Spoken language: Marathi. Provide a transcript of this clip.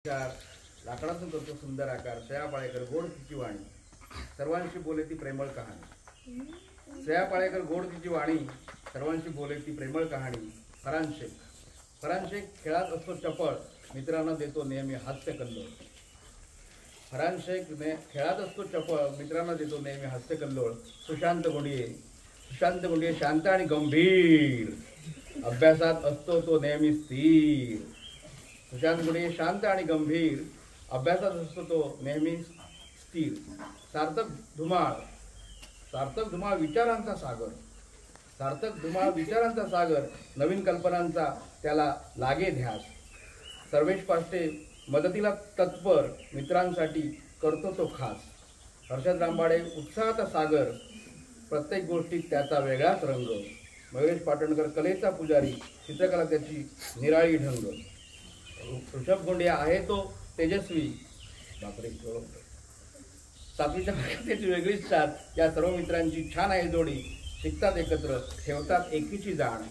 लाकडातून करतो सुंदर आकार. श्रेया पाळेकर गोड तिची वाणी, सर्वांशी बोले ती प्रेमळ कहाणी. श्रेया पाळेकर गोड तिची वाणी, सर्वांशी बोले ती प्रेमळ कहाणी. फरान शेख खेळात असतो चपळ, मित्रांना देतो नेहमी हास्य कल्लोळ. फरान शेख खेळात असतो चपळ, मित्रांना देतो नेहमी हास्य कल्लोळ. सुशांत गुंडिये शांत आणि गंभीर, अभ्यासात असतो तो नेहमी स्थिर. सुशांत गुंडिये शांत आणि गंभीर, अभ्यासात असतो तो नेहमी स्थिर. सार्थक धुमाळ विचारांचा सागर, नवीन कल्पनांचा त्याला लागे ध्यास. सर्वेश पाष्टे मदतीला तत्पर, मित्रांसाठी करतो तो खास. हर्षद रामबाडे उत्साहाचा सागर, प्रत्येक गोष्टीत त्याचा वेगळाच रंग. मयुरेश पाटणकर कलेचा पुजारी, चित्रकला त्याची निराळी ढंग. ऋषभ गोंडिया आहे तो तेजस्वी, बापरे सातवीच्या त्याची वेगळीच साथ. या सर्व मित्रांची छान आहे जोडी, शिकतात एकत्र, ठेवतात एकीची जाण.